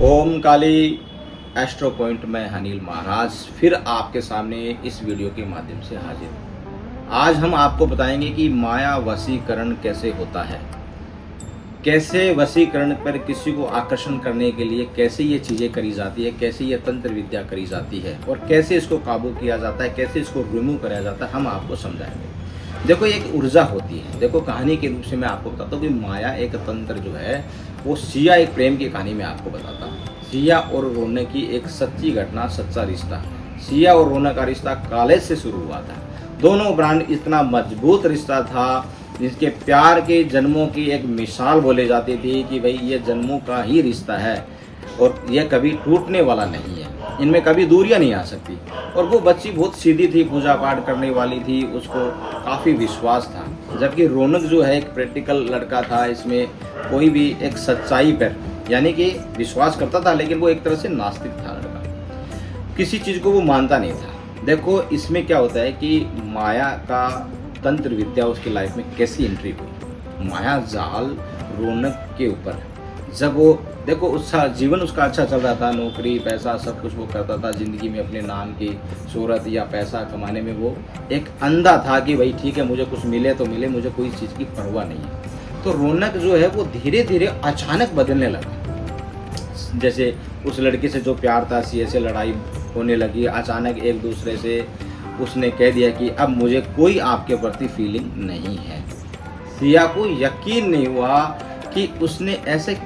ओम काली astro point में अनिल महाराज फिर आपके सामने इस वीडियो के माध्यम से हाजिर हूँ। आज हम आपको बताएंगे कि माया वशीकरण कैसे होता है, कैसे वशीकरण पर किसी को आकर्षण करने के लिए कैसे ये चीज़ें करी जाती है, कैसे ये तंत्र विद्या करी जाती है और कैसे इसको काबू किया जाता है, कैसे इसको रिमूव कराया जाता है, हम आपको समझाएंगे। देखो एक ऊर्जा होती है। देखो कहानी के रूप से मैं आपको बताता हूँ कि माया एक तंत्र जो है वो सिया एक प्रेम की कहानी में आपको बताता हूँ। सिया और रौनक की एक सच्ची घटना, सच्चा रिश्ता। सिया और रौनक का रिश्ता कॉलेज से शुरू हुआ था। दोनों ब्रांड इतना मजबूत रिश्ता था जिसके प्यार के जन्मों की एक मिसाल बोले जाती थी कि भाई ये जन्मों का ही रिश्ता है और यह कभी टूटने वाला नहीं है, इनमें कभी दूरियां नहीं आ सकती। और वो बच्ची बहुत सीधी थी, पूजा पाठ करने वाली थी, उसको काफ़ी विश्वास था। जबकि रौनक जो है एक प्रैक्टिकल लड़का था, इसमें कोई भी एक सच्चाई पर यानी कि विश्वास करता था, लेकिन वो एक तरह से नास्तिक था लड़का, किसी चीज़ को वो मानता नहीं था। देखो इसमें क्या होता है कि माया का तंत्र विद्या उसकी लाइफ में कैसी एंट्री हुई। माया जाल रौनक के ऊपर जब वो देखो उसका जीवन उसका अच्छा चल रहा था, नौकरी पैसा सब कुछ वो करता था, ज़िंदगी में अपने नाम की शोहरत या पैसा कमाने में वो एक अंधा था कि भाई ठीक है मुझे कुछ मिले तो मिले, मुझे कोई चीज़ की परवाह नहीं है। तो रौनक जो है वो धीरे धीरे अचानक बदलने लगा। जैसे उस लड़की से जो प्यार था, सीए से लड़ाई होने लगी, अचानक एक दूसरे से उसने कह दिया कि अब मुझे कोई आपके प्रति फीलिंग नहीं है। सिया को यकीन नहीं हुआ कि उसने ऐसे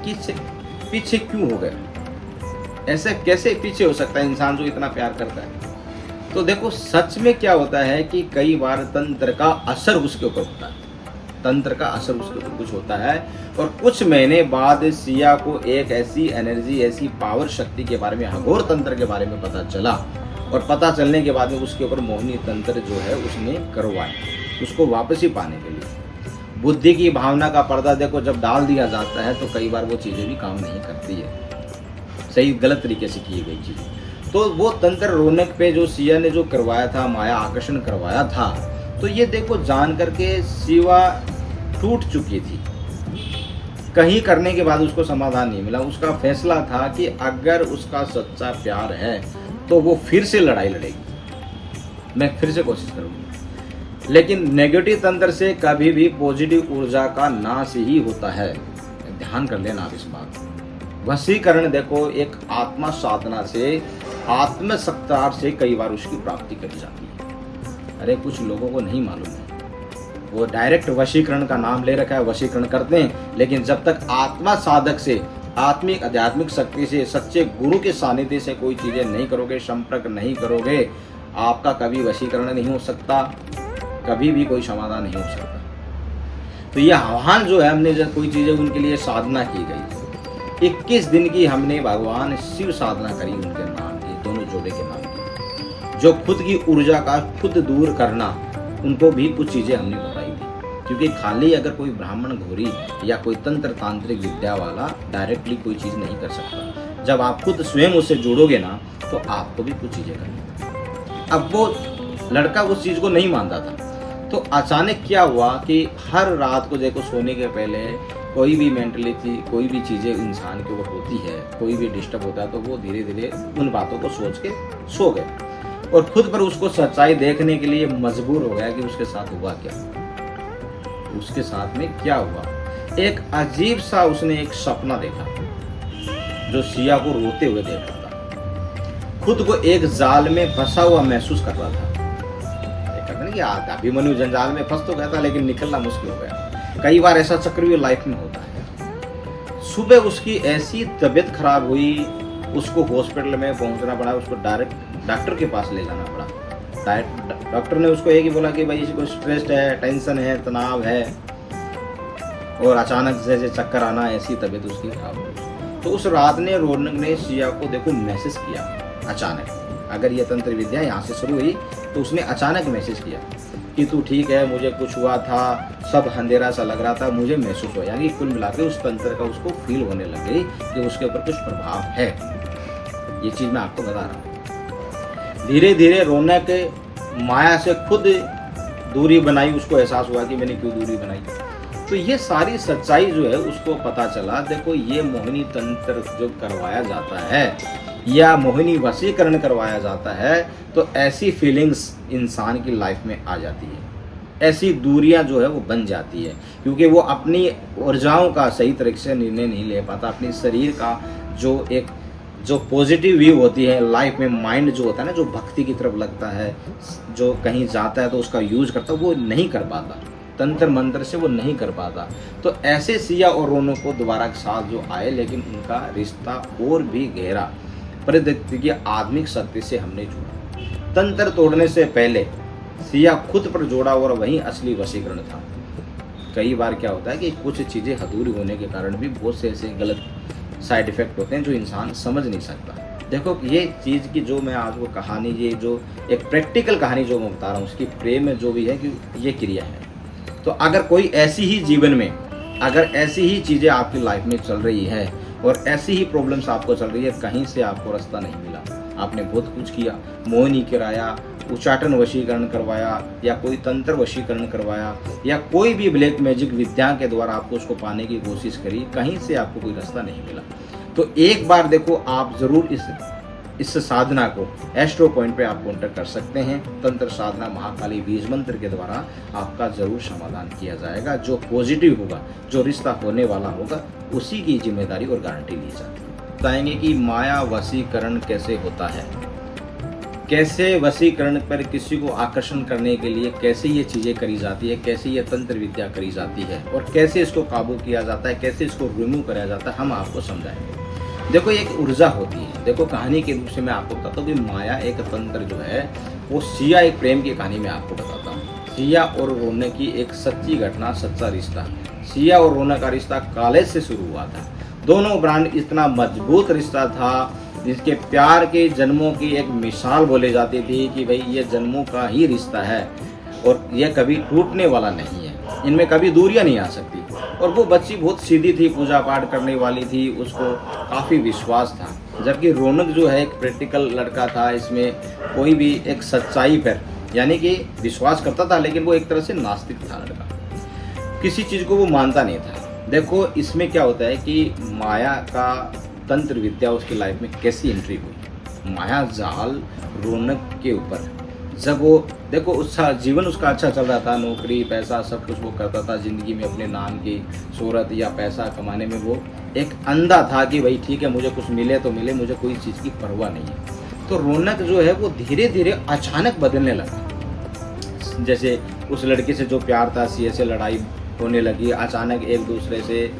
पीछे क्यों हो गया, ऐसे कैसे पीछे हो सकता है इंसान जो इतना प्यार करता है। तो देखो सच में क्या होता है कि कई बार तंत्र का असर उसके ऊपर होता है, तंत्र का असर उसके ऊपर कुछ होता है। और कुछ महीने बाद सिया को एक ऐसी एनर्जी, ऐसी पावर शक्ति के बारे में, अघोर तंत्र के बारे में पता चला। और पता चलने के बाद में उसके ऊपर मोहिनी तंत्र जो है उसने करवाया, उसको वापस ही पाने के लिए। बुद्धि की भावना का पर्दा देखो जब डाल दिया जाता है तो कई बार वो चीज़ें भी काम नहीं करती है, सही गलत तरीके से की गई चीज़। तो वो तंत्र रौनक पे जो सिया ने जो करवाया था, माया आकर्षण करवाया था, तो ये देखो जान करके शिवा टूट चुकी थी। कहीं करने के बाद उसको समाधान नहीं मिला। उसका फैसला था कि अगर उसका सच्चा प्यार है तो वो फिर से लड़ाई लड़ेगी, मैं फिर से कोशिश करूँगी। लेकिन नेगेटिव तंत्र से कभी भी पॉजिटिव ऊर्जा का नाश ही होता है, ध्यान कर लेना आप इस बात। वशीकरण देखो एक आत्मा साधना से, आत्म सत्कार से कई बार उसकी प्राप्ति करी जाती है। अरे कुछ लोगों को नहीं मालूम है, वो डायरेक्ट वशीकरण का नाम ले रखा है, वशीकरण करते हैं। लेकिन जब तक आत्मा साधक से, आत्मिक आध्यात्मिक शक्ति से, सच्चे गुरु के सानिध्य से कोई चीज़ें नहीं करोगे, संपर्क नहीं करोगे, आपका कभी वशीकरण नहीं हो सकता, कभी भी कोई समाधान नहीं हो सकता। तो ये आह्वान जो है, हमने जब कोई चीज़ें उनके लिए साधना की गई, 21 दिन की हमने भगवान शिव साधना करी उनके नाम की, दोनों जोड़े के नाम की। जो खुद की ऊर्जा का खुद दूर करना, उनको भी कुछ चीज़ें हमने बताई थी। क्योंकि खाली अगर कोई ब्राह्मण घोरी या कोई तंत्र तांत्रिक विद्या वाला डायरेक्टली कोई चीज़ नहीं कर सकता। जब आप खुद स्वयं उससे जुड़ोगे ना तो आपको भी कुछ चीज़ें करनी। अब वो लड़का उस चीज़ को नहीं मानता था। तो अचानक क्या हुआ कि हर रात को देखो सोने के पहले कोई भी मेंटलिटी, कोई भी चीज़ें इंसान के ऊपर होती है, कोई भी डिस्टर्ब होता है, तो वो धीरे धीरे उन बातों को सोच के सो गए और खुद पर उसको सच्चाई देखने के लिए मजबूर हो गया कि उसके साथ हुआ क्या, उसके साथ में क्या हुआ। एक अजीब सा उसने एक सपना देखा जो सिया को रोते हुए देख रहा था। खुद को एक जाल में फंसा हुआ महसूस कर रहा था। कि अभिमन्यु जंजाल में फंस तो गया था लेकिन निकलना मुश्किल हो गया। कई बार ऐसा चक्रव्यूह लाइफ में होता है। सुबह उसकी ऐसी तबीयत खराब हुई, उसको हॉस्पिटल में पहुंचना पड़ा, उसको डायरेक्ट डॉक्टर के पास ले जाना पड़ा। डॉक्टर ने उसको एक ही बोला कि भाई इसको स्ट्रेस है, टेंशन है, तनाव है और अचानक जैसे चक्कर आना, ऐसी तबीयत उसकी खराब हुई। तो उस रात ने रौनक ने सिया को देखो मैसेज किया अचानक। अगर ये तंत्र विद्या यहाँ से शुरू हुई तो उसने अचानक मैसेज किया कि तू ठीक है, मुझे कुछ हुआ था, सब अंधेरा सा लग रहा था, मुझे महसूस हुआ। यानी कुल मिला के उस तंत्र का उसको फील होने लगे कि उसके ऊपर कुछ प्रभाव है। ये चीज़ मैं आपको बता रहा हूँ। धीरे धीरे रौनक माया से खुद दूरी बनाई, उसको एहसास हुआ कि मैंने क्यों दूरी बनाई। तो ये सारी सच्चाई जो है उसको पता चला। देखो ये मोहिनी तंत्र जो करवाया जाता है या मोहिनी वशीकरण करवाया जाता है तो ऐसी फीलिंग्स इंसान की लाइफ में आ जाती है, ऐसी दूरियां जो है वो बन जाती है, क्योंकि वो अपनी ऊर्जाओं का सही तरीके से निर्णय नहीं ले पाता। अपने शरीर का जो पॉजिटिव व्यू होती है लाइफ में, माइंड जो होता है ना, जो भक्ति की तरफ लगता है, जो कहीं जाता है तो उसका यूज करता है, वो नहीं कर पाता, तंत्र मंत्र से वो नहीं कर पाता। तो ऐसे सिया और रोनक को दोबारा के साथ जो आए, लेकिन उनका रिश्ता और भी गहरा प्रकृति की आत्मिक शक्ति से हमने जोड़ा। तंत्र तोड़ने से पहले सिया खुद पर जोड़ा और वही असली वशीकरण था। कई बार क्या होता है कि कुछ चीज़ें अधूरी होने के कारण भी बहुत से ऐसे गलत साइड इफ़ेक्ट होते हैं जो इंसान समझ नहीं सकता। देखो ये चीज़ की जो मैं आपको कहानी, ये जो एक प्रैक्टिकल कहानी जो मैं बता रहा हूँ, उसकी प्रेम में जो भी है कि ये क्रिया है। तो अगर कोई ऐसी ही जीवन में, अगर ऐसी ही चीज़ें आपकी लाइफ में चल रही है और ऐसी ही प्रॉब्लम्स आपको चल रही है, कहीं से आपको रास्ता नहीं मिला, आपने बहुत कुछ किया, मोहिनी कराया, उच्चाटन वशीकरण करवाया या कोई तंत्र वशीकरण करवाया या कोई भी ब्लैक मैजिक विद्या के द्वारा आपको उसको पाने की कोशिश करी, कहीं से आपको कोई रास्ता नहीं मिला, तो एक बार देखो आप ज़रूर इस साधना को एस्ट्रो पॉइंट पे आप कांटेक्ट कर सकते हैं। तंत्र साधना महाकाली बीज मंत्र के द्वारा आपका ज़रूर समाधान किया जाएगा। जो पॉजिटिव होगा, जो रिश्ता होने वाला होगा, उसी की जिम्मेदारी और गारंटी ली जाती है। बताएंगे कि माया वशीकरण कैसे होता है, कैसे वशीकरण पर किसी को आकर्षण करने के लिए कैसे ये चीज़ें करी जाती है, कैसे ये तंत्र विद्या करी जाती है और कैसे इसको काबू किया जाता है, कैसे इसको रिमूव कराया जाता है, हम आपको समझाएंगे। देखो एक ऊर्जा होती है। देखो कहानी के रूप से मैं आपको बताता हूँ कि माया एक तंत्र जो है वो सिया एक प्रेम की कहानी मैं आपको बताता हूँ। सिया और रोनक की एक सच्ची घटना, सच्चा रिश्ता। सिया और रोनक का रिश्ता कॉलेज से शुरू हुआ था। दोनों ब्रांड इतना मजबूत रिश्ता था जिसके प्यार के जन्मों की एक मिसाल बोली जाती थी कि भाई ये जन्मों का ही रिश्ता है और यह कभी टूटने वाला नहीं है, इनमें कभी दूरियां नहीं आ सकती। और वो बच्ची बहुत सीधी थी, पूजा पाठ करने वाली थी, उसको काफ़ी विश्वास था। जबकि रौनक जो है एक प्रैक्टिकल लड़का था, इसमें कोई भी एक सच्चाई पर यानी कि विश्वास करता था, लेकिन वो एक तरह से नास्तिक था लड़का, किसी चीज़ को वो मानता नहीं था। देखो इसमें क्या होता है कि माया का तंत्र विद्या उसकी लाइफ में कैसी एंट्री हुई। माया जाल रौनक के ऊपर, जब वो देखो उसका जीवन उसका अच्छा चल रहा था, नौकरी पैसा सब कुछ वो करता था, ज़िंदगी में अपने नाम की शोहरत या पैसा कमाने में वो एक अंधा था कि भाई ठीक है मुझे कुछ मिले तो मिले, मुझे कोई चीज़ की परवाह नहीं है। तो रौनक जो है वो धीरे धीरे अचानक बदलने लगा। जैसे उस लड़की से जो प्यार था, सीए से लड़ाई होने लगी, अचानक एक दूसरे से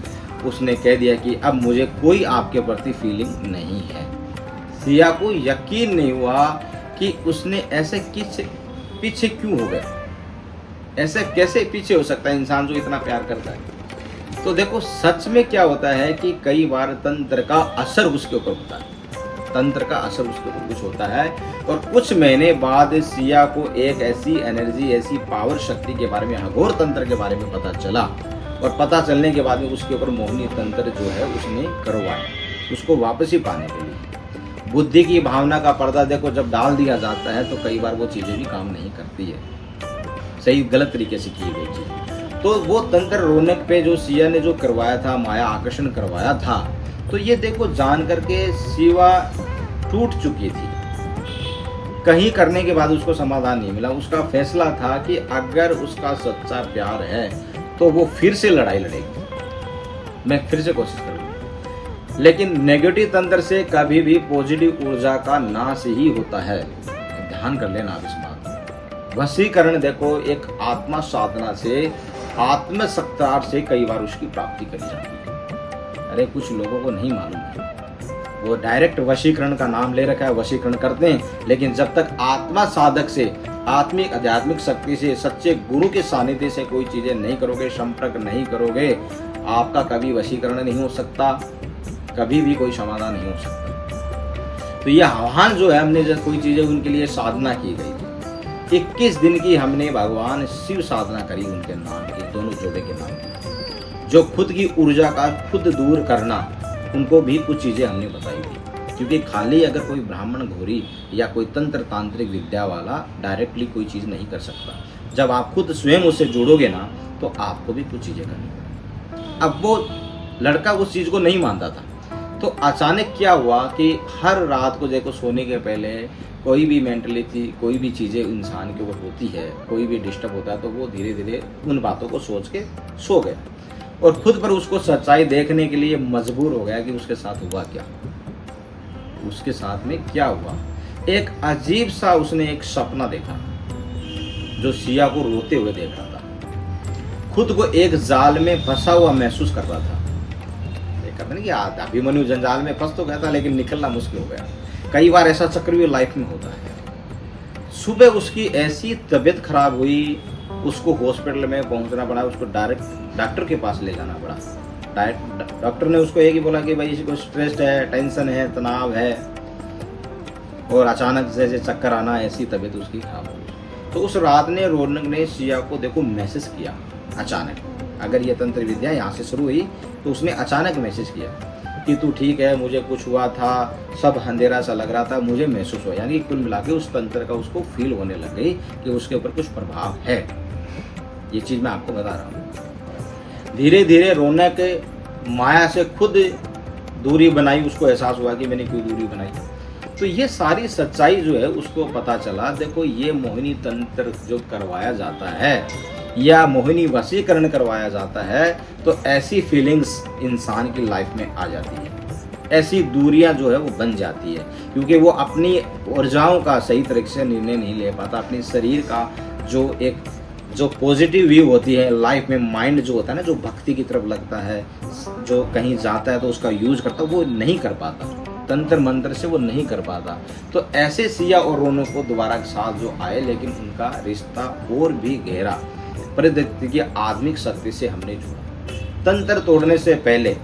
उसने कह दिया कि अब मुझे कोई आपके प्रति फीलिंग नहीं है। सिया को यकीन नहीं हुआ कि उसने ऐसे पीछे क्यों हो गया, ऐसे कैसे पीछे हो सकता है इंसान जो इतना प्यार करता है। तो देखो सच में क्या होता है कि कई बार तंत्र का असर उसके ऊपर होता है, तंत्र का असर उसके ऊपर कुछ होता है। और कुछ महीने बाद सिया को एक ऐसी एनर्जी, ऐसी पावर शक्ति के बारे में, अघोर तंत्र के बारे में पता चला। और पता चलने के बाद में उसके ऊपर मोहिनी तंत्र जो है उसने करवाया, उसको वापस ही पाने के लिए। बुद्धि की भावना का पर्दा देखो जब डाल दिया जाता है तो कई बार वो चीज़ें भी काम नहीं करती है, सही गलत तरीके से की गई चीज़। तो वो तंत्र रौनक पे जो सिया ने जो करवाया था, माया आकर्षण करवाया था, तो ये देखो जान करके शिवा टूट चुकी थी। कहीं करने के बाद उसको समाधान नहीं मिला। उसका फैसला था कि अगर उसका सच्चा प्यार है तो वो फिर से लड़ाई लड़ेगी, मैं फिर से कोशिश करूँगी। लेकिन नेगेटिव तंत्र से कभी भी पॉजिटिव ऊर्जा का नाश ही होता है, ध्यान कर लेना आप इस बात में। वशीकरण देखो एक आत्मा साधना से, आत्म सत्कार से कई बार उसकी प्राप्ति करी जाती है। अरे कुछ लोगों को नहीं मालूम है, वो डायरेक्ट वशीकरण का नाम ले रखा है, वशीकरण करते हैं, लेकिन जब तक आत्मा साधक से, आत्मिक आध्यात्मिक शक्ति से, सच्चे गुरु के सानिध्य से कोई चीजें नहीं करोगे, संपर्क नहीं करोगे, आपका कभी वशीकरण नहीं हो सकता, कभी भी कोई समाधान नहीं हो सकता। तो ये आह्वान जो है, हमने जब कोई चीजें उनके लिए साधना की गई, 21 दिन की हमने भगवान शिव साधना करी उनके नाम की, दोनों जोड़े के नाम की। जो खुद की ऊर्जा का खुद दूर करना, उनको भी कुछ चीजें हमने बताई थी। क्योंकि खाली अगर कोई ब्राह्मण घोरी या कोई तंत्र तांत्रिक विद्या वाला डायरेक्टली कोई चीज़ नहीं कर सकता। जब आप खुद स्वयं उससे जुड़ोगे ना तो आपको भी कुछ चीज़ें करनी पड़ेंगी। अब वो लड़का उस चीज़ को नहीं मानता था, तो अचानक क्या हुआ कि हर रात को देखो सोने के पहले कोई भी मेंटलिटी, कोई भी चीज़ें इंसान के ऊपर होती है, कोई भी डिस्टर्ब होता है, तो वो धीरे धीरे उन बातों को सोच के सो गया और खुद पर उसको सच्चाई देखने के लिए मजबूर हो गया कि उसके साथ हुआ क्या, उसके साथ में क्या हुआ। एक अजीब सा उसने एक सपना देखा जो सिया को रोते हुए देख रहा था। खुद को एक जाल में फंसा हुआ महसूस कर रहा था। कहते ना कि अभिमन्यु जंजाल में फंस तो गया था लेकिन निकलना मुश्किल हो गया। कई बार ऐसा चक्र भी लाइफ में होता है। सुबह उसकी ऐसी तबीयत खराब हुई, उसको हॉस्पिटल में पहुंचना पड़ा, उसको डायरेक्ट डॉक्टर के पास ले जाना पड़ा। डॉक्टर ने उसको एक ही बोला कि भाई इसको स्ट्रेस है, टेंशन है, तनाव है और अचानक जैसे चक्कर आना, ऐसी तबीयत उसकी खराब हो गई। तो उस रात ने रौनक ने सिया को देखो मैसेज किया अचानक। अगर ये तंत्र विद्या यहाँ से शुरू हुई तो उसने अचानक मैसेज किया कि तू ठीक है, मुझे कुछ हुआ था, सब अंधेरा सा लग रहा था, मुझे महसूस हुआ। यानी कुल मिला के उस तंत्र का उसको फील होने लग गई कि उसके ऊपर कुछ प्रभाव है। ये चीज़ मैं आपको बता रहा हूँ। धीरे धीरे रौनक माया से खुद दूरी बनाई, उसको एहसास हुआ कि मैंने क्यों दूरी बनाई। तो ये सारी सच्चाई जो है उसको पता चला। देखो ये मोहिनी तंत्र जो करवाया जाता है या मोहिनी वशीकरण करवाया जाता है तो ऐसी फीलिंग्स इंसान की लाइफ में आ जाती है, ऐसी दूरियां जो है वो बन जाती है, क्योंकि वो अपनी ऊर्जाओं का सही तरीके से निर्णय नहीं ले पाता। अपने शरीर का जो पॉजिटिव व्यू होती है लाइफ में, माइंड जो होता है ना, जो भक्ति की तरफ लगता है, जो कहीं जाता है तो उसका यूज करता है, वो नहीं कर पाता। तंत्र मंत्र से वो नहीं कर पाता। तो ऐसे सिया और रोनो को दोबारा साथ जो आए, लेकिन उनका रिश्ता और भी गहरा परिदृष्टि की आत्मिक शक्ति से हमने जोड़ा। तंत्र तोड़ने से पहले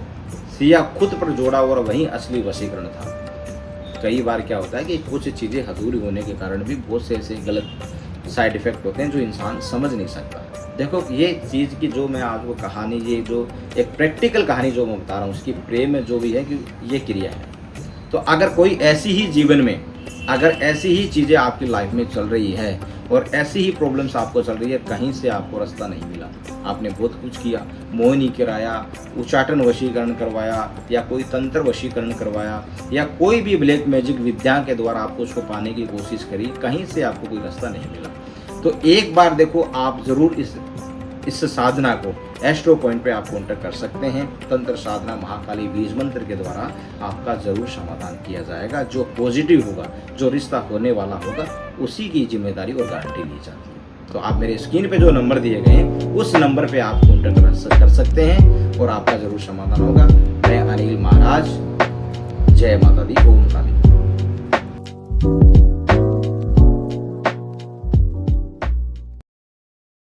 सिया खुद पर जोड़ा और वही असली वशीकरण था। कई बार क्या होता है कि कुछ चीज़ें अधूरी होने के कारण भी बहुत से ऐसे गलत साइड इफेक्ट होते हैं जो इंसान समझ नहीं सकता। देखो ये चीज़ की जो मैं आपको कहानी, ये जो एक प्रैक्टिकल कहानी जो मैं बता रहा हूँ, उसकी प्रेम में जो भी है कि ये क्रिया है। तो अगर कोई ऐसी ही जीवन में, अगर ऐसी ही चीज़ें आपकी लाइफ में चल रही है और ऐसी ही प्रॉब्लम्स आपको चल रही है, कहीं से आपको रास्ता नहीं मिला, आपने बहुत कुछ किया, मोहिनी कराया, उच्चाटन वशीकरण करवाया या कोई तंत्र वशीकरण करवाया या कोई भी ब्लैक मैजिक विद्या के द्वारा आपको उसको पाने की कोशिश करी, कहीं से आपको कोई रास्ता नहीं मिला, तो एक बार देखो आप ज़रूर इस साधना को एस्ट्रो पॉइंट पे आप कॉन्टेक्ट कर सकते हैं। तंत्र साधना महाकाली बीज मंत्र के द्वारा आपका ज़रूर समाधान किया जाएगा। जो पॉजिटिव होगा, जो रिश्ता होने वाला होगा, उसी की जिम्मेदारी और गारंटी ली जाती है। तो आप मेरे स्क्रीन पे जो नंबर दिए गए हैं उस नंबर पे आप कॉन्टेक्ट कर सकते हैं और आपका ज़रूर समाधान होगा। मैं अनिल महाराज, जय माता दी, ओम काली।